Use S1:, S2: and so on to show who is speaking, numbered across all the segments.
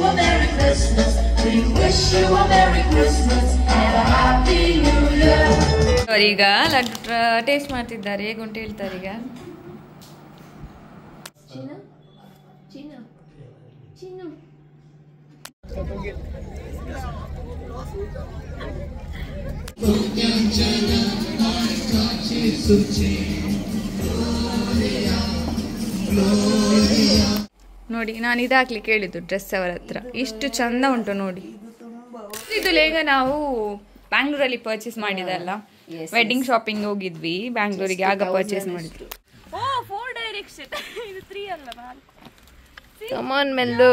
S1: a Merry Christmas. We wish you a Merry Christmas and a Happy New Year.
S2: ಈಗ laddu taste ಮಾಡ್ತಿದ್ದಾರೆ ಹೇಗೆ ಉಂಟು ಹೇಳ್ತಾರೆ ಈಗ. ನೋಡಿ ನಾನು ಇದಾಕ್ಲಿಕ್ಕೆ ಹೇಳಿದ್ದು ಡ್ರೆಸ್ ಅವರ ಹತ್ರ, ಇಷ್ಟು ಚಂದ ಉಂಟು ನೋಡಿ. ಇದು ಲೇಗ ನಾವು ಬ್ಯಾಂಗ್ಳೂರಲ್ಲಿ ಪರ್ಚೇಸ್ ಮಾಡಿದಲ್ಲ, ವೆಡ್ಡಿಂಗ್ ಶಾಪಿಂಗ್ ಹೋಗಿದ್ವಿ ಬ್ಯಾಂಗ್ಳೂರಿಗೆ, ಆಗ ಪರ್ಚೇಸ್ ಮಾಡಿದ್ವಿ. ಓ 4 ಡೈರೆಕ್ಷನ್, ಇದು 3 ಅಲ್ಲ 4. ಕಮಾನ್ ಮೆಲ್ಲು.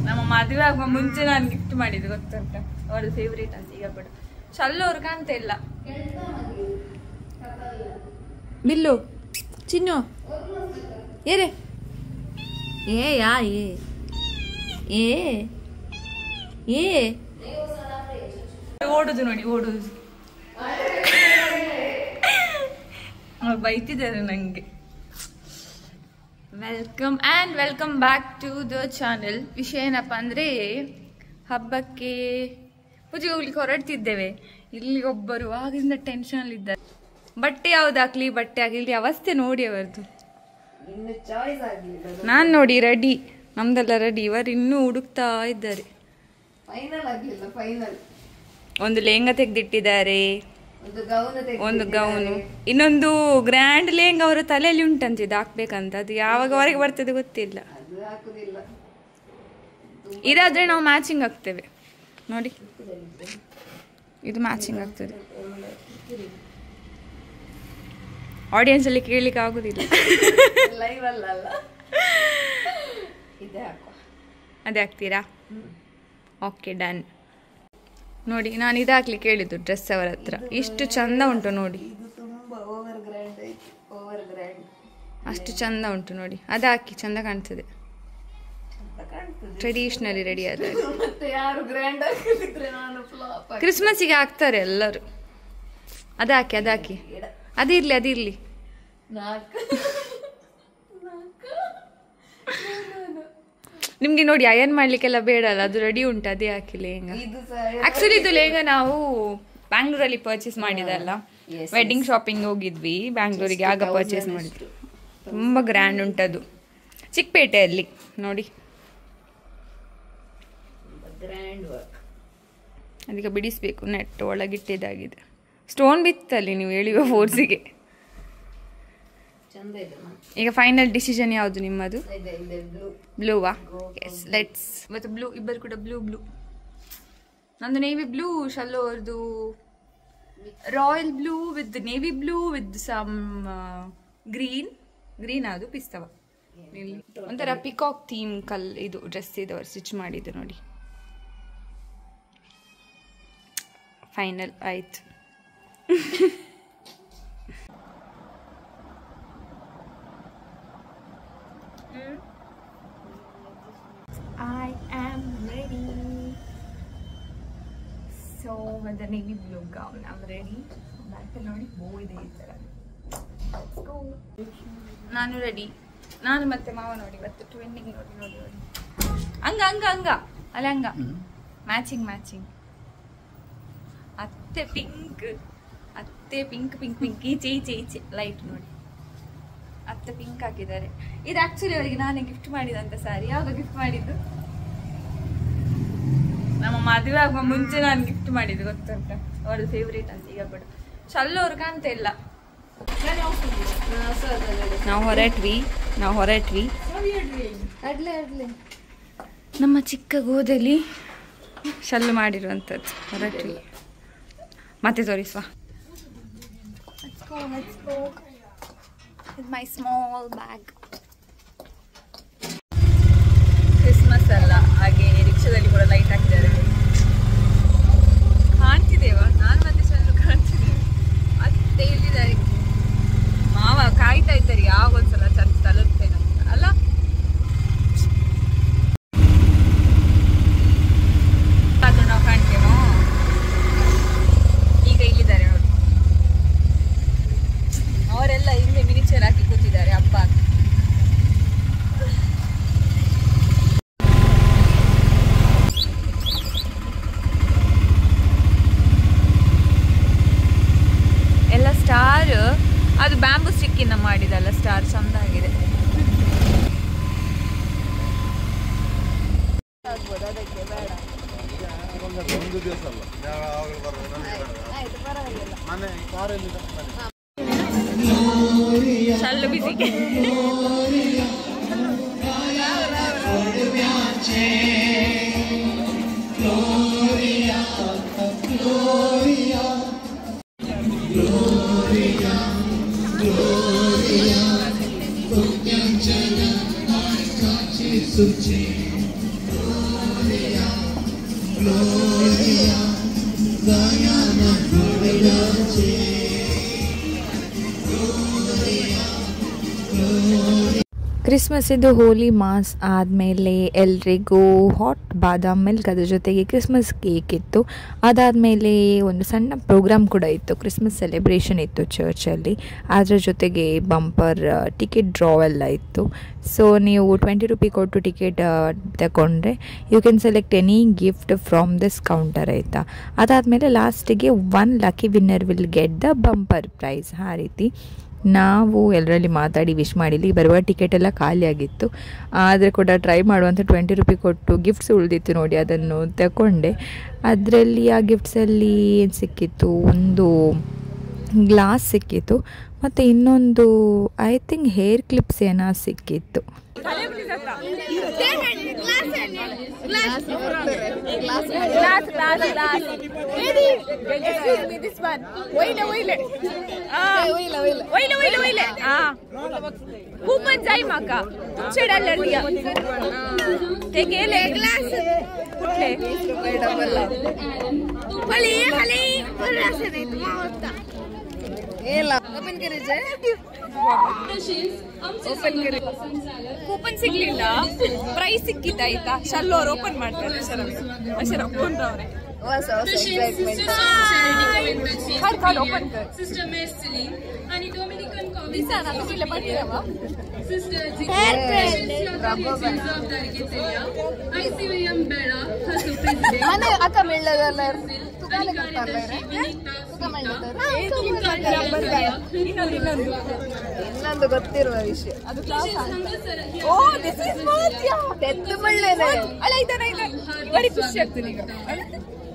S2: ನಮ್ಮ ಮದುವೆ ಆಗುವ ಮುಂಚೆ ನಾನು ಗಿಫ್ಟ್ ಮಾಡಿದ್ದು ಗೊತ್ತುಂಟ, ಅವ್ರದ್ದು ಫೇವ್ರೇಟ್ ಅಂತ. ಈಗ ಬಿಡು ಚಲ್ಲು ಅವ್ರು ಕಾಣ್ತ ಇಲ್ಲ. ಬಿಲ್ಲು ಚಿನ್ನು ಏರೆ ಏ ಯಾ ಏ ಏ ಓಡುದು ನೋಡಿ, ಓಡುದು. ಅವ್ರು ಬೈತಿದ್ದಾರೆ ನಂಗೆ. Welcome and welcome back to the channel. ವಿಷಯ ಏನಪ್ಪ ಅಂದರೆ, ಹಬ್ಬಕ್ಕೆ ಪೂಜೆಗೆ ಹೋಗ್ಲಿಕ್ಕೆ ಹೊರಡ್ತಿದ್ದೇವೆ. ಇಲ್ಲಿ ಒಬ್ಬರು ಆಗಿಂದ ಟೆನ್ಷನಲ್ಲಿದ್ದಾರೆ. ಬಟ್ಟೆ ಯಾವ್ದು ಹಾಕ್ಲಿ, ಬಟ್ಟೆ ಹಾಕಲಿ, ಅವಸ್ಥೆ ನೋಡಿ ಅವರದ್ದು. ನಾನು ನೋಡಿ ರೆಡಿ, ನಮ್ದೆಲ್ಲ ರೆಡಿ, ಇವರು ಇನ್ನೂ ಹುಡುಕ್ತಾ ಇದ್ದಾರೆ. ಒಂದು ಲೆಹಂಗಾ ತೆಗೆದಿಟ್ಟಿದ್ದಾರೆ, ಒಂದು ಗೌನು, ಇನ್ನೊಂದು ಗ್ರ್ಯಾಂಡ್ ಲೆಹಂಗಾ ಅವರ ತಲೆಯಲ್ಲಿ ಉಂಟಂತ, ಇದು ಹಾಕ್ಬೇಕಂತ. ಅದು ಯಾವಾಗ ಹೊರಗೆ ಬರ್ತದೆ ಗೊತ್ತಿಲ್ಲ. ಇದಾದ್ರೆ ನಾವು ಮ್ಯಾಚಿಂಗ್ ಆಗ್ತೇವೆ ನೋಡಿ, ಇದು ಮ್ಯಾಚಿಂಗ್ ಆಗ್ತದೆ. ಆಡಿಯನ್ಸ್ ಅಲ್ಲಿ ಕೇಳಲಿಕ್ಕೆ ಆಗುದಿಲ್ಲ. ಅದೇ ಹಾಕ್ತೀರಾ? Okay done. ನೋಡಿ ನಾನು ಇದು ಹಾಕ್ಲಿಕ್ಕೆ ಹೇಳಿದ್ದು ಡ್ರೆಸ್ ಅವರ ಹತ್ರ, ಇಷ್ಟು ಚಂದ ಉಂಟು ನೋಡಿ, ಅಷ್ಟು ಚಂದ ಉಂಟು ನೋಡಿ. ಅದು ಹಾಕಿ ಚಂದ ಕಾಣ್ತದೆ, ಟ್ರೆಡಿಷನಲಿ ರೆಡಿ ಆದ. ಕ್ರಿಸ್ಮಸ್ಸಿಗೆ ಹಾಕ್ತಾರೆ ಎಲ್ಲರೂ. ಅದು ಹಾಕಿ, ಅದು ಹಾಕಿ, ಅದಿರ್ಲಿ, ಅದಿರ್ಲಿ. ನಿಮ್ಗೆ ನೋಡಿ ಅಯನ್ ಮಾಡ್ಲಿಕ್ಕೆಲ್ಲ ಬೇಡ ಅಲ್ಲ, ಅದು ರೆಡಿ ಉಂಟು, ಅದೇ ಹಾಕಿ ಲೆಹಂಗಾ. ಆಕ್ಚುಲಿ ಇದು ಲೆಹಂಗಾ ನಾವು ಬ್ಯಾಂಗ್ಳೂರಲ್ಲಿ ಪರ್ಚೇಸ್ ಮಾಡಿದಲ್ಲ, ವೆಡ್ಡಿಂಗ್ ಶಾಪಿಂಗ್ ಹೋಗಿದ್ವಿ ಬ್ಯಾಂಗ್ಳೂರಿಗೆ, ಆಗ ಪರ್ಚೇಸ್ ಮಾಡಿದ್ವಿ. ತುಂಬ ಗ್ರ್ಯಾಂಡ್ ಉಂಟದು, ಚಿಕ್ಕಪೇಟೆಯಲ್ಲಿ ನೋಡಿ. ಅದಕ್ಕೆ ಬಿಡಿಸ್ಬೇಕು, ನೆಟ್ ಒಳಗಿಟ್ಟಿದ್ದಾಗಿದೆ. ಸ್ಟೋನ್ ಬಿತ್ತಲ್ಲಿ ನೀವು ಎಳೆಯುವ ಫೋರ್ಸಿಗೆ. ಈಗ ಫೈನಲ್ ಡಿಸಿಷನ್ ಯಾವುದು ನಿಮ್ಮದು? ಬ್ಲೂವಾ? Yes, let's. ಮತ್ತು ಬ್ಲೂ, ಇಬ್ಬರು ಕೂಡ ಬ್ಲೂ ಬ್ಲೂ. ನಂದು ನೇವಿ ಬ್ಲೂ, ಶಲ್ಲು ಅವ್ರದ್ದು royal blue with navy blue with some green ಅದು ಪಿಸ್ತವ. ಒಂಥರ ಪಿಕಾಕ್ ಥೀಮ್ ಇದು ಡ್ರೆಸ್ ಇದು ಅವ್ರು ಸ್ಟಿಚ್ ಮಾಡಿದ್ದು ನೋಡಿ. ಫೈನಲ್ ಆಯ್ತು. I am ready. So with the navy blue gown, I'm ready. Back ನೋಡಿ bow ಇದೆ ಈ ತರ. Let's go. ನಾನು ರೆಡಿ. ನಾನು ಮತ್ತೆ ಮಾವ ನೋಡಿ ಇವತ್ತು ಟ್ವಿನ್ನಿಂಗ್ ನೋಡಿ ನೋಡಿ ನೋಡಿ. ಹಂಗ ಅಲ್ಲ ಹಂಗ ಮ್ಯಾಚಿಂಗ್. ಅತ್ತೆ ಪಿಂಕ್ ಈಚೆ ಲೈಟ್ ನೋಡಿ. ಅತ್ತೆ ಪಿಂಕ್ ಹಾಕಿದ್ದಾರೆ. ಇದು ಆಕ್ಚುಲಿ ಅವರಿಗೆ ನಾನೇ ಗಿಫ್ಟ್ ಮಾಡಿದಂತ ಸಾರಿ. ಯಾವಾಗ ಗಿಫ್ಟ್ ಮಾಡಿದ್ದು? ನಮ್ಮ ಮದುವೆ ಆಗುವ ಮುಂಚೆ ನಾನು ಗಿಫ್ಟ್ ಮಾಡಿದ್ದು ಗೊತ್ತುಂಟ, ಅವ್ರದ್ದು ಫೇವ್ರೇಟ್ ಅಂತ. ಈಗ ಬಿಡು ಚಲ್ಲು ಅವ್ರು ಕಾಣ್ತಾ ಇಲ್ಲ. ನಾವು ಹೊರಟ್ವಿ. ನಮ್ಮ ಚಿಕ್ಕ ಗೋದಲ್ಲಿ ಶಲ್ಲು ಮಾಡಿರುವಂಥದ್ದು. ಹೊರಟ್ವಿ, ಮತ್ತೆ ತೋರಿಸುವ. Let's go. With my small bag. Christmas ಅಲ್ಲ, ಹಾಗೆ ರಿಕ್ಷಾದಲ್ಲಿ ಕೂಡ ಲೈಟ್ ಹಾಕಿದ್ದಾರೆ. ಕಾಣ್ತಿದ್ದೇವಾ? ನಾನು ಮತ್ತೆ ಚಂದ್ರು ಕಾಣ್ತಿದ್ದೇವೆ. ಮತ್ತೆ ಹೇಳಿದ್ದಾರೆ ಮಾವ ಕಾಯ್ತಾ ಇದ್ದಾರೆ ಯಾವೊಂದ್ಸಲ ಚರ್ಚ್ ತಲುಪ್ತೇನೆ ಅಂತ ಅಲ್ಲ. ಅದು ನಾವು ಕಾಣ್ತೇವೋ. ಈಗ ಇಲ್ಲಿದ್ದಾರೆ ನೋಡಿ, ಅವರೆಲ್ಲ ಹಿಂದೆ ಮಿನಿಚರ್ ಹಾಕಿ ಕೂತಿದ್ದಾರೆ ಹಬ್ಬ.
S3: ಒಂದು ದಿವಸ ಅಲ್ಲ ಯಾವಾಗಲೂ ಬರೋದು ಮನೆ ಕಾರಲ್ಲಿ
S2: ಚಲ್ಲು ಬಿಸಿ
S4: ಕ್ರಿಸ್ಮಸ್ಸಿದು ಹೋಲಿ ಮಾಸ್ ಆದಮೇಲೆ ಎಲ್ರಿಗೂ ಹಾಟ್ ಬಾದಾಮ್ ಮಿಲ್ಕ್ ಅದ್ರ ಜೊತೆಗೆ ಕ್ರಿಸ್ಮಸ್ ಕೇಕ್ ಇತ್ತು. ಅದಾದಮೇಲೆ ಒಂದು ಸಣ್ಣ ಪ್ರೋಗ್ರಾಮ್ ಕೂಡ ಇತ್ತು, ಕ್ರಿಸ್ಮಸ್ ಸೆಲೆಬ್ರೇಷನ್ ಇತ್ತು ಚರ್ಚಲ್ಲಿ. ಅದರ ಜೊತೆಗೆ ಬಂಪರ್ ಟಿಕೆಟ್ ಡ್ರಾ ಎಲ್ಲ ಇತ್ತು. ಸೊ ನೀವು 20 ರೂಪಿ ಕೊಟ್ಟು ಟಿಕೆಟ್ ತಗೊಂಡ್ರೆ you can select any gift from this counter ಆಯಿತಾ. ಅದಾದಮೇಲೆ ಲಾಸ್ಟಿಗೆ 1 lucky winner will get the bumper prize. ಆ ರೀತಿ ನಾವು ಎಲ್ಲರಲ್ಲಿ ಮಾತಾಡಿ ವಿಶ್ ಮಾಡಿಲಿ. ಬರುವ ಟಿಕೆಟ್ ಎಲ್ಲ ಖಾಲಿಯಾಗಿತ್ತು, ಆದರೆ ಕೂಡ ಟ್ರೈ ಮಾಡುವಂಥ 20 ರೂಪಿ ಕೊಟ್ಟು ಗಿಫ್ಟ್ಸ್ ಉಳಿದಿತ್ತು ನೋಡಿ, ಅದನ್ನು ತಗೊಂಡೆ. ಅದರಲ್ಲಿ ಆ ಗಿಫ್ಟ್ಸಲ್ಲಿ ಏನು ಸಿಕ್ಕಿತ್ತು, ಒಂದು ಗ್ಲಾಸ್ ಸಿಕ್ಕಿತ್ತು ಮತ್ತು ಇನ್ನೊಂದು ಐ ಥಿಂಕ್ ಹೇರ್ ಕ್ಲಿಪ್ಸ್ ಏನೋ ಸಿಕ್ಕಿತ್ತು.
S2: कूपन जाई माका तुझे डॉलर दिया ते गेले ग्लास कुठले खाली खाली बरासे नाही तुम्हा होता एला ओपन करायचे ಓಪನ್ ಕರಿ ಕೂಪನ್ ಸಿಗ್ಲಿಲ್ಲ, ಪ್ರೈಸ್ ಸಿಕ್ಕಿತ್ತು ಆಯ್ತಾ. ಶಲ್ಲು ಅವ್ರು ಓಪನ್ ಮಾಡ್ತಾರೆ, ಅಶರ ಕೊಂಡ್ರವ್ರೆ ಕಾರ್ಡ್ ಓಪನ್ कर सिस्टर मेस्ली आणि डोमिनिकन कॉमिसा ना तुम्ही पाठीरावा सिस्टर जी जबाबदारी घेतल्या आयसीएम बेडा खासो प्रेसिडेंट आणि आता मिळलं तुकाले करताले तुका ಇನ್ನೊಂದು ಗೊತ್ತಿರುವ ವಿಷಯ ಅದು ಕ್ಲಾಸ್. ಓ ದಿಸ್ ಇಸ್ ಮತ್ಯ ತೆತ್ತು ಮಳ್ಳೇನೆ ಅಲ್ಲ ಇದನ್ನ ಬಡಿ ಖುಷಿ ಆಗ್ತದೆ ಈಗ.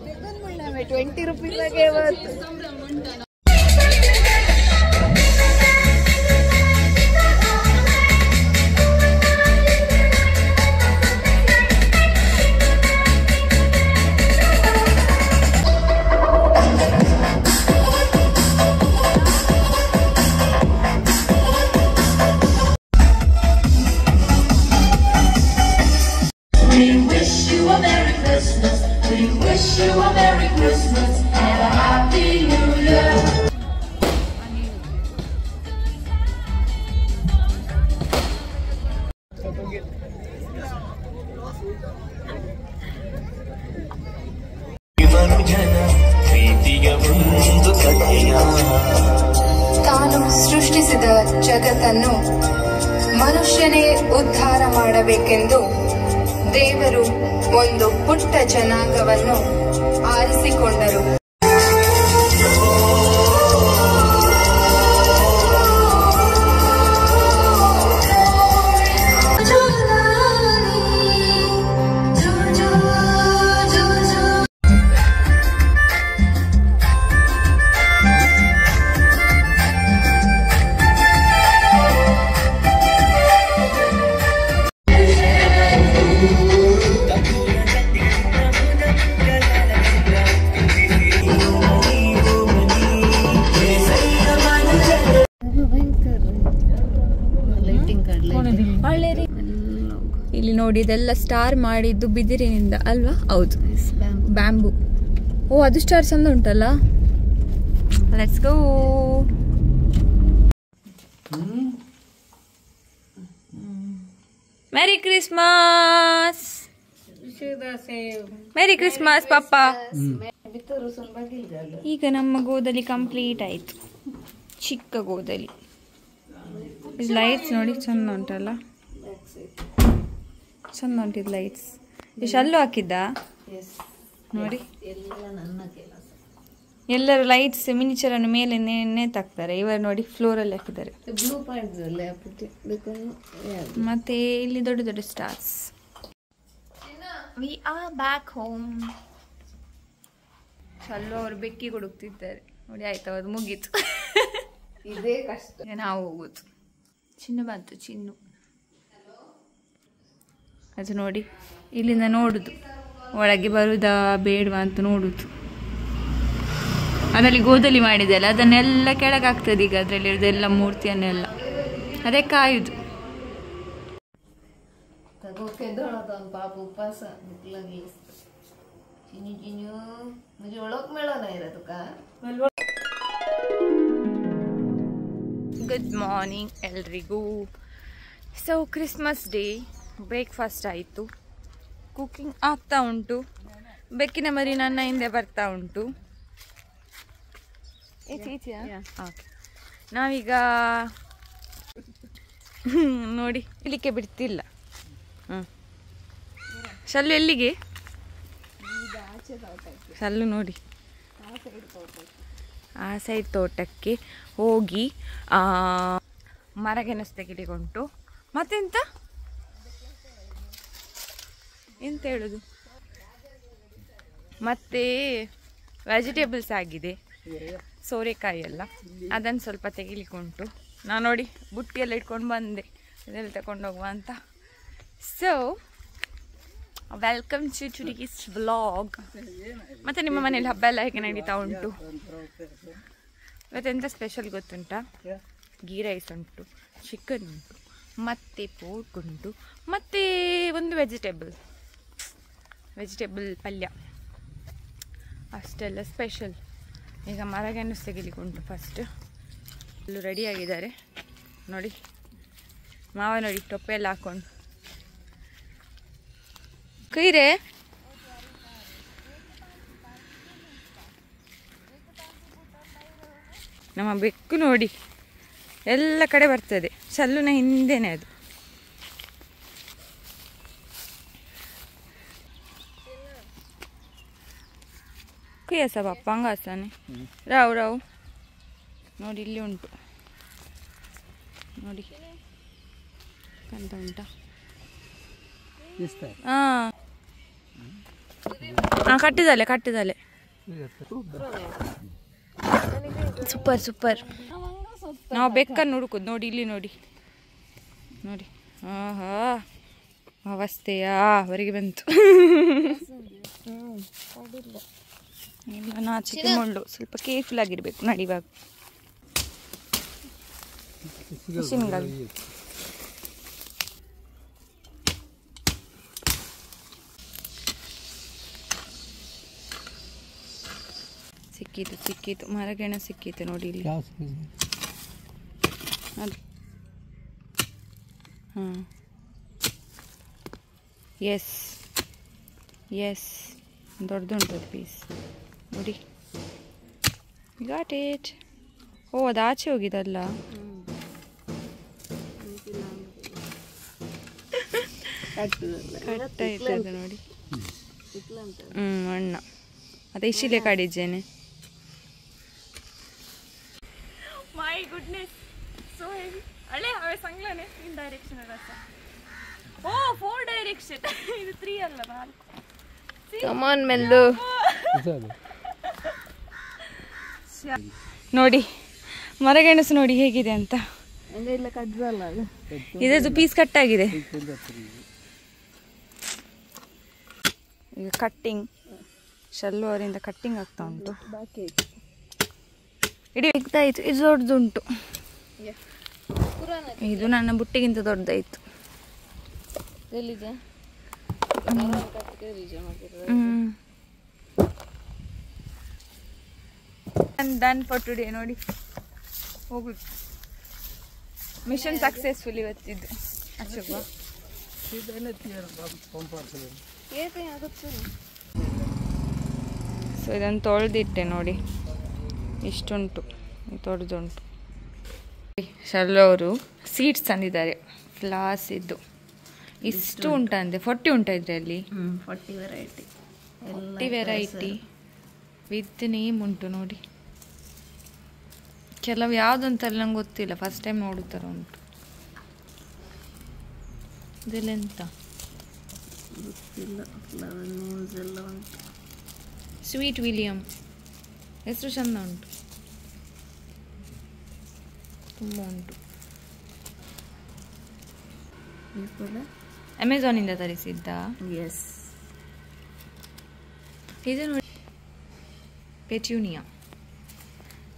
S2: ತೆತ್ತು ಮಳ್ಳೇನೆ 20 ರೂಪಾಯಿಗೆ ಇವತ್ತು.
S1: We wish you a Merry Christmas. We wish you a Merry Christmas and a Happy New Year.
S5: ತಾನು ಸೃಷ್ಟಿಸಿದ ಜಗತ್ತನ್ನು ಮನುಷ್ಯನೇ ಉದ್ಧಾರ ಮಾಡಬೇಕೆಂದು ದೇವರು ಒಂದು ಪುಟ್ಟ ಜನಾಂಗವನ್ನು ಆರಿಸಿಕೊಂಡರು.
S2: ಇಲ್ಲಿ ನೋಡಿ ಇದೆಲ್ಲ ಸ್ಟಾರ್ ಮಾಡಿದ್ದು ಬಿದಿರಿನಿಂದ ಅಲ್ವಾ? ಹೌದು, ಬ್ಯಾಂಬೂ. ಓ ಅದು ಸ್ಟಾರ್ ಚಂದ ಉಂಟಲ್ಲ. Let's go. ಮೆರಿ ಕ್ರಿಸ್ಮಸ್. ಮೆರಿ ಕ್ರಿಸ್ಮಸ್ ಪಾಪ. ಈಗ ನಮ್ಮ ಗೋದಲಿ ಕಂಪ್ಲೀಟ್ ಆಯ್ತು, ಚಿಕ್ಕ ಗೋದಲಿ. ಲೈಟ್ಸ್ ನೋಡಿ ಚಂದ ಉಂಟಲ್ಲ, ಚಂದ ಉಂಟಿದ್ ಲೈಟ್ಸ್. ಶಲ್ಲು ಹಾಕಿದ್ದ ನೋಡಿ. ಎಲ್ಲರೂ ಲೈಟ್ಸ್ ಮಿನಿಚರ್ ಅನ್ನು ಮೇಲೆ ನೇತಾಕ್ತಾರೆ, ಇವರು ನೋಡಿ ಫ್ಲೋರ್ ಅಲ್ಲಿ ಹಾಕಿದ್ದಾರೆ. ಮತ್ತೆ ಇಲ್ಲಿ ದೊಡ್ಡ ದೊಡ್ಡ stars. We are back home. Shallu ಅವರು ಬೆಕ್ಕಿ ಹುಡುಕ್ತಿದ್ದಾರೆ ನೋಡಿ. ಆಯ್ತು, ಅದು ಮುಗೀತು.
S6: ಇದೇ ಕಷ್ಟ.
S2: ನಾವು ಹೋಗುದು. ಚಿನ್ನು ಬಂತು, ಚಿನ್ನು. ಅದು ನೋಡಿ, ಇಲ್ಲಿಂದ ನೋಡುದು ಒಳಗೆ ಬರುದಾ ಬೇಡವಾ ಅಂತ ನೋಡುದು. ಅದರಲ್ಲಿ ಗೋಧಲಿ ಮಾಡಿದೆ ಅಲ್ಲ, ಅದನ್ನೆಲ್ಲ ಕೆಳಗಾಗ್ತದೆ ಈಗ. ಅದರಲ್ಲಿ ಇರೋದೆಲ್ಲ ಮೂರ್ತಿಯನ್ನೆಲ್ಲ ಅದೇ ಕಾಯುದು.
S6: पाप उपास लगी चिनी चिन्यू म्हणजे ओळख मिळाला नाही रे तुका.
S2: ಗುಡ್ ಮಾರ್ನಿಂಗ್ ಎಲ್ರಿಗೂ. ಸೊ ಕ್ರಿಸ್ಮಸ್ ಡೇ ಬ್ರೇಕ್ಫಾಸ್ಟ್ ಆಯಿತು, ಕುಕ್ಕಿಂಗ್ ಆಗ್ತಾ ಉಂಟು. ಬೆಕ್ಕಿನ ಮರಿ ನನ್ನ ಹಿಂದೆ ಬರ್ತಾ ಉಂಟು. ಓಕೆ, ನಾವೀಗ ನೋಡಿ ಇಲ್ಲಿಕ್ಕೆ ಬಿಡ್ತಿಲ್ಲ. ಶಲ್ಲು ಎಲ್ಲಿಗೆ? ಶಲ್ಲು ನೋಡಿ ಆ ಸೈಡ್ ತೋಟಕ್ಕೆ ಹೋಗಿ ಮರಗೆಣಸು ತೆಗೆದುಕೊಂಡು ಮತ್ತೆಂತ ಎಂತ ಹೇಳೋದು, ಮತ್ತೆ ವೆಜಿಟೇಬಲ್ಸ್ ಆಗಿದೆ, ಸೋರೆಕಾಯಿ ಎಲ್ಲ, ಅದನ್ನು ಸ್ವಲ್ಪ ತೆಗಿಲಿಕ್ಕುಂಟು. ನಾನು ನೋಡಿ ಬುಟ್ಟಿಯೆಲ್ಲ ಇಟ್ಕೊಂಡು ಬಂದೆ, ಇದೆಲ್ಲ ತಗೊಂಡೋಗುವ ಅಂತ. So welcome to today's vlog. ಮತ್ತು ನಿಮ್ಮ ಮನೇಲಿ ಹಬ್ಬ ಎಲ್ಲ ಹೇಗೆ ನಡೀತಾ ಉಂಟು? ಇವತ್ತೆಂತ ಸ್ಪೆಷಲ್ ಗೊತ್ತುಂಟಾ? ಗೀ ರೈಸ್ ಉಂಟು, ಚಿಕನ್ ಉಂಟು, ಮತ್ತು ಪೋರ್ಕ್ ಉಂಟು, ಮತ್ತು ಒಂದು ವೆಜಿಟೇಬಲ್ ಪಲ್ಯ, ಅಷ್ಟೆಲ್ಲ ಸ್ಪೆಷಲ್. ಈಗ ಮರಗೆಣಸು ತೆಗಿಲಿಕ್ಕೆ ಉಂಟು. ಫಸ್ಟ್ ಎಲ್ಲೂ ರೆಡಿಯಾಗಿದ್ದಾರೆ ನೋಡಿ. ಮಾವ ನೋಡಿ ಟೊಪ್ಪೆಲ್ಲ ಹಾಕೊಂಡು ಕೈರೆ. ನಮ್ಮ ಬೆಕ್ಕು ನೋಡಿ ಎಲ್ಲ ಕಡೆ ಬರ್ತದೆ, ಶಲ್ಲುನ ಹಿಂದೆನೆ ಅದು. ಕುಯ್ಯಸ ಬಾಪ ಹಂಗಾಸನೆ ರಾವು ನೋಡಿ, ಇಲ್ಲಿ ಉಂಟು ನೋಡಿ, ಕಂತ ಉಂಟಾ? ಕಟ್ಟಿದಲೆ ಸೂಪರ್. ನಾವು ಬೆಕ್ಕನ್ನು ಹುಡುಕುದು ನೋಡಿ, ಇಲ್ಲಿ ನೋಡಿ. ಆಹಾ, ಅವಸ್ಥೆಯಾ ಹೊರಗೆ ಬಂತು. ಇಲ್ಲ, ನಾಚಿಕೆ ಮುಳ್ಳು, ಸ್ವಲ್ಪ ಕೇರ್ಫುಲ್ ಆಗಿರ್ಬೇಕು ನಡಿವಾಗ. ಸಿಕ್ಕಿತು ಮರಗೆಣಸು ಸಿಕ್ಕಿತು ನೋಡಿ ಇಲ್ಲಿ. ಅದು ಹಾಂ, ಎಸ್ ದೊಡ್ಡದುಂಟು ಪೀಸ್ ನೋಡಿ. Got it. ಓ, ಅದು ಆಚೆ ಹೋಗಿದಲ್ಲ. ಕಟ್ಟಾಯ್ತದ ನೋಡಿ. ಅಣ್ಣ ಅದೇ ಇಶಿಲೆ ಕಾಡಿದ್ದೇನೆ. My goodness, so heavy. ಅಳೆ ಅವೇ ಸಂಗ್ಲಾನೆ ಇನ್ ಡೈರೆಕ್ಷನ್ ರಸ. ಓ 4 ಡೈರೆಕ್ಷನ್, ಇದು 3 ಅಲ್ಲ 4. ಕಮ್ ಆನ್ ಮೆಲ್ಲು ನೋಡಿ ಮರಗೆಣಸು ನೋಡಿ ಹೇಗಿದೆ ಅಂತ. ಇದರದ್ದು ಪೀಸ್ ಕಟ್ಟಾಗಿದೆ. ಈಗ ಕಟ್ಟಿಂಗ್, ಶಲ್ಲು ಅವರಿಂದ ಕಟ್ಟಿಂಗ್ ಆಗ್ತಾ ಉಂಟು. ಇಡೀ ಬಿಗ್ದಾಯ್ತು. ಇದು ದೊಡ್ಡದುಂಟು, ಇದು ನನ್ನ ಬುಟ್ಟಿಗಿಂತ ದೊಡ್ಡದಾಯ್ತು. ಡನ್ ಫಾರ್ ಟುಡೇ ನೋಡಿ. ಹೋಗುದು ಮಿಷನ್ ಸಕ್ಸಸ್ಫುಲ್ ಇವತ್ತಿದ್ದು. ಅಶೋಕ ಸೊ ಇದನ್ನು ತೊಳೆದಿಟ್ಟೆ ನೋಡಿ, ಇಷ್ಟುಂಟು, ತೊಳೆದುಂಟು. ಶಲ್ಲು ಅವರು ಸೀಡ್ಸ್ ತಂದಿದ್ದಾರೆ, ಫ್ಲಾಸ್ ಇದ್ದು. ಇಷ್ಟು ಉಂಟಂತೆ, 40 ಉಂಟ ಇದರಲ್ಲಿ. 40 ವೆರೈಟಿ ವಿತ್ ನೇಮ್ ಉಂಟು ನೋಡಿ. ಕೆಲವು ಯಾವುದಂತಲ್ಲ ನಂಗೆ ಗೊತ್ತಿಲ್ಲ, ಫಸ್ಟ್ ಟೈಮ್ ನೋಡುತ್ತರ ಉಂಟು. ಇದೆಲ್ಲ ಗೊತ್ತಿಲ್ಲ. ಸ್ವೀಟ್ ವಿಲಿಯಮ್ ಹೆಸರು ಚಂದ ಉಂಟು, ತುಂಬ ಉಂಟು. ಅಮೆಝಾನಿಂದ ತರಿಸಿದ್ದ.
S6: ಎಸ್,
S2: ಇದು ನೋಡಿ ಪೆಟ್ಯೂನಿಯಾ.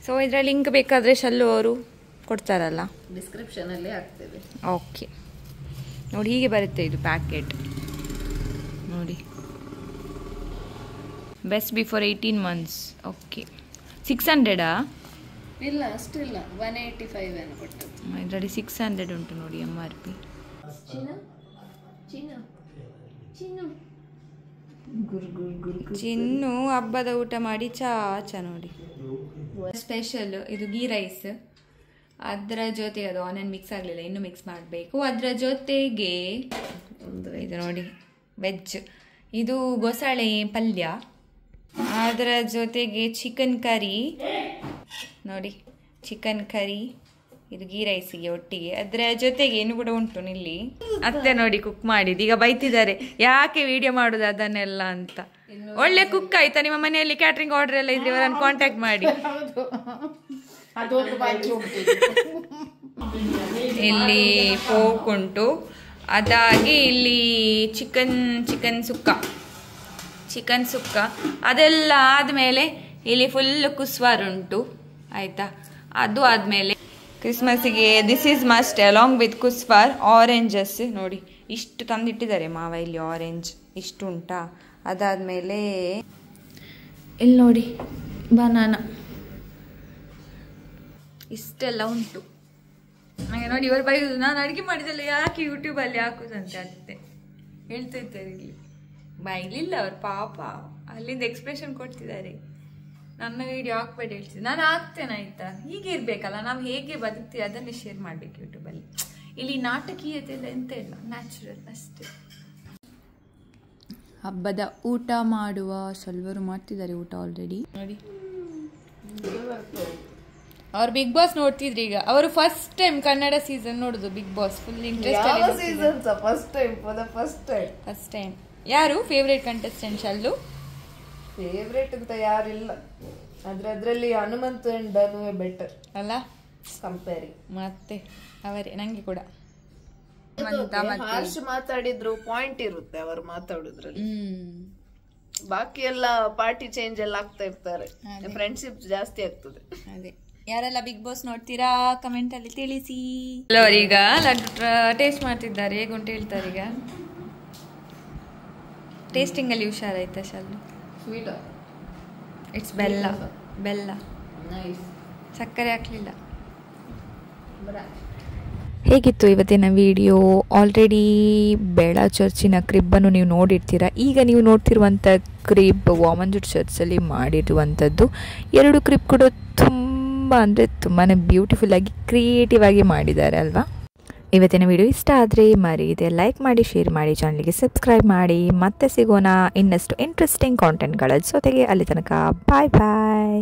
S2: ಸೊ ಇದರ ಲಿಂಕ್ ಬೇಕಾದರೆ ಶಲ್ಲು ಅವರು ಕೊಡ್ತಾರಲ್ಲ,
S6: ಡಿಸ್ಕ್ರಿಪ್ಷನಲ್ಲಿ ಹಾಕ್ತೇವೆ.
S2: ಓಕೆ ನೋಡಿ, ಹೀಗೆ ಬರುತ್ತೆ ಇದು ಪ್ಯಾಕೆಟ್ ನೋಡಿ. Best before 18 months. ಓಕೆ 600
S6: ಇಲ್ಲ, ಅಷ್ಟಿಲ್ಲ, 185 ಏನು ಕೊಟ್ಟದ್ದು.
S2: ಇದರಲ್ಲಿ 600 ಉಂಟು ನೋಡಿ MRP. ಚಿನ್ನು ಹಬ್ಬದ ಊಟ ಮಾಡಿ ಚಾಚ ನೋಡಿ. ಸ್ಪೆಷಲ್ ಇದು ಗೀ ರೈಸ್, ಅದರ ಜೊತೆಗೆ ಅದು ಆನಿಯನ್ ಮಿಕ್ಸ್ ಆಗಲಿಲ್ಲ, ಇನ್ನೂ ಮಿಕ್ಸ್ ಮಾಡಬೇಕು. ಅದರ ಜೊತೆಗೆ ಇದು ನೋಡಿ ವೆಜ್, ಇದು ಗೊಸಳೆ ಪಲ್ಯ, ಅದರ ಜೊತೆಗೆ ಚಿಕನ್ ಕರಿ ನೋಡಿ, ಚಿಕನ್ ಕರಿ, ಇದು ಗೀ ರೈಸಿಗೆ ಒಟ್ಟಿಗೆ. ಅದರ ಜೊತೆಗೆ ಏನು ಕೂಡ ಉಂಟು ಇಲ್ಲಿ. ಅತ್ತೆ ನೋಡಿ ಕುಕ್ ಮಾಡಿದ್ದು, ಈಗ ಬೈತಿದ್ದಾರೆ ಯಾಕೆ ವಿಡಿಯೋ ಮಾಡೋದು ಅದನ್ನೆಲ್ಲ ಅಂತ. ಒಳ್ಳೆ ಕುಕ್ ಆಯ್ತಾ? ನಿಮ್ಮ ಮನೆಯಲ್ಲಿ ಕ್ಯಾಟ್ರಿಂಗ್ ಆರ್ಡರ್ ಎಲ್ಲ ಇದ್ರೆ ಇವರನ್ನು ಕಾಂಟ್ಯಾಕ್ಟ್ ಮಾಡಿ. ಇಲ್ಲಿ ಪೋಕ್ ಉಂಟು, ಅದಾಗಿ ಇಲ್ಲಿ ಚಿಕನ್ ಸುಕ್ಕ, ಅದೆಲ್ಲ ಆದಮೇಲೆ ಇಲ್ಲಿ ಫುಲ್ ಕುಸ್ವಾರ್ ಉಂಟು ಆಯಿತಾ. ಅದು ಆದಮೇಲೆ ಕ್ರಿಸ್ಮಸ್ಸಿಗೆ this is must along with ಕುಸ್ವಾರ್ ಆರೆಂಜಸ್ ನೋಡಿ, ಇಷ್ಟು ತಂದಿಟ್ಟಿದ್ದಾರೆ ಮಾವ ಇಲ್ಲಿ. ಆರೆಂಜ್ ಇಷ್ಟು ಉಂಟಾ. ಅದಾದಮೇಲೆ ಇಲ್ಲಿ ನೋಡಿ ಬನಾನ, ಇಷ್ಟೆಲ್ಲ ಉಂಟು. ಹಾಗೆ ನೋಡಿ ಇವರು ಬೈದು, ನಾನು ಅಡುಗೆ ಮಾಡಿದಲ್ಲ ಯಾಕೆ ಯೂಟ್ಯೂಬಲ್ಲಿ ಹಾಕೋದಂತೆ ಅತ್ತೆ ಹೇಳ್ತಾ ಇದ್ದಾರೆ. ಇಲ್ಲಿ ಬೈಲಿಲ್ಲ ಅವ್ರು ಪಾಪ, ಅಲ್ಲಿಂದ ಎಕ್ಸ್ಪ್ರೆಷನ್ ಕೊಡ್ತಿದ್ದಾರೆ. ನನ್ನ ವಿಡಿಯೋ ಹಾಕ್ಬೇಡಿ ಹೇಳ್ತಿದ್ದೆ, ನಾನು ಹಾಕ್ತೇನೆ ಆಯ್ತಾ. ಹೀಗೆ ಇರಬೇಕಲ್ಲ, ನಾವು ಹೇಗೆ ಬದುಕ್ತೀವಿ ಅದನ್ನೇ ಶೇರ್ ಮಾಡಬೇಕು ಯೂಟ್ಯೂಬಲ್ಲಿ. ಇಲ್ಲಿ ನಾಟಕೀಯತೆ ಎಲ್ಲ ಎಂತ ಇಲ್ಲ, ನ್ಯಾಚುರಲ್ ಅಷ್ಟೇ. ಹಬ್ಬದ ಊಟ ಮಾಡುವ ಸ್ವಲ್ವರು ಮಾಡ್ತಿದ್ದಾರೆ ಊಟ ಆಲ್ರೆಡಿ ನೋಡಿ. ಅವ್ರು ಬಿಗ್ ಬಾಸ್ ನೋಡ್ತಿದ್ರಿ ಈಗ. ಅವರು ಫಸ್ಟ್ ಟೈಮ್ ಕನ್ನಡ ಸೀಸನ್ ನೋಡುದು Bigg Boss. Full interest. First time. ಯಾರು ಫೇವ್ರೇಟ್ ಕಂಟೆಸ್ಟೆಂಟ್ ಶಲ್ಲು?
S6: ಫೇವ್ರೇಟ್ ಅಂತ ಯಾರಿಲ್ಲ, ಅದ್ರಲ್ಲಿ ಹನುಮಂತ್ ಅಂಡ್ ಧನುವೆ ಬೆಟರ್
S2: ಅಲ್ಲ
S6: ಕಂಪೇರಿಂಗ್.
S2: ಮತ್ತೆ ಅವರೇ ನಂಗೆ ಕೂಡ
S6: ಹಾರ್ಶ್ ಮಾತಾಡಿದ್ರು ಪಾಯಿಂಟ್ ಇರುತ್ತೆ ಅವರು ಮಾತಾಡುದ್ರಲ್ಲಿ. ಬಾಕಿ ಎಲ್ಲ ಪಾರ್ಟಿ ಚೇಂಜ್ ಎಲ್ಲ ಆಗ್ತಾ ಇರ್ತಾರೆ, ಫ್ರೆಂಡ್ಶಿಪ್ ಜಾಸ್ತಿ ಆಗ್ತದೆ.
S2: ಅದೇ ಯಾರೆಲ್ಲ ಬಿಗ್ ಬಾಸ್ ನೋಡ್ತೀರಾ ಕಮೆಂಟ್ ಅಲ್ಲಿ ತಿಳಿಸಿ. ಈಗ ಲಡ್ಡು ಟೇಸ್ಟ್ ಮಾಡ್ತಿದ್ದಾರೆ, ಹೇಗುಂಟು ಹೇಳ್ತಾರೆ ಈಗ. ಟೇಸ್ಟಿಂಗ್ ಅಲ್ಲಿ ಹುಷಾರಾಯ್ತಾ ಶಲ್ಲು?
S6: ಸ್ವೀಟ್,
S2: ಇಟ್ಸ್ ಬೆಲ್ಲ, ಸಕ್ಕರೆ ಹಾಕ್ಲಿಲ್ಲ.
S4: ಹೇಗಿತ್ತು ಇವತ್ತಿನ ವಿಡಿಯೋ? ಆಲ್ರೆಡಿ ಬೇಡ ಚರ್ಚಿನ ಕ್ರಿಬ್ಬನ್ನು ನೀವು ನೋಡಿರ್ತೀರ. ಈಗ ನೀವು ನೋಡ್ತಿರುವಂಥ ಕ್ರಿಬ್ ವಾಮಂಜೂರ್ ಚರ್ಚಲ್ಲಿ ಮಾಡಿರುವಂಥದ್ದು. 2 ಕ್ರಿಬ್ ಕೂಡ ತುಂಬ ಅಂದರೆ ತುಂಬಾ ಬ್ಯೂಟಿಫುಲ್ಲಾಗಿ ಕ್ರಿಯೇಟಿವ್ ಆಗಿ ಮಾಡಿದ್ದಾರೆ ಅಲ್ವಾ. ಇವತ್ತಿನ ವಿಡಿಯೋ ಇಷ್ಟ ಆದರೆ ಮರೀದೆ ಲೈಕ್ ಮಾಡಿ, ಶೇರ್ ಮಾಡಿ, ಚಾನಲ್ಗೆ ಸಬ್ಸ್ಕ್ರೈಬ್ ಮಾಡಿ. ಮತ್ತೆ ಸಿಗೋಣ ಇನ್ನಷ್ಟು ಇಂಟ್ರೆಸ್ಟಿಂಗ್ ಕಾಂಟೆಂಟ್ಗಳ ಜೊತೆಗೆ. ಅಲ್ಲಿ ತನಕ ಬಾಯ್ ಬಾಯ್.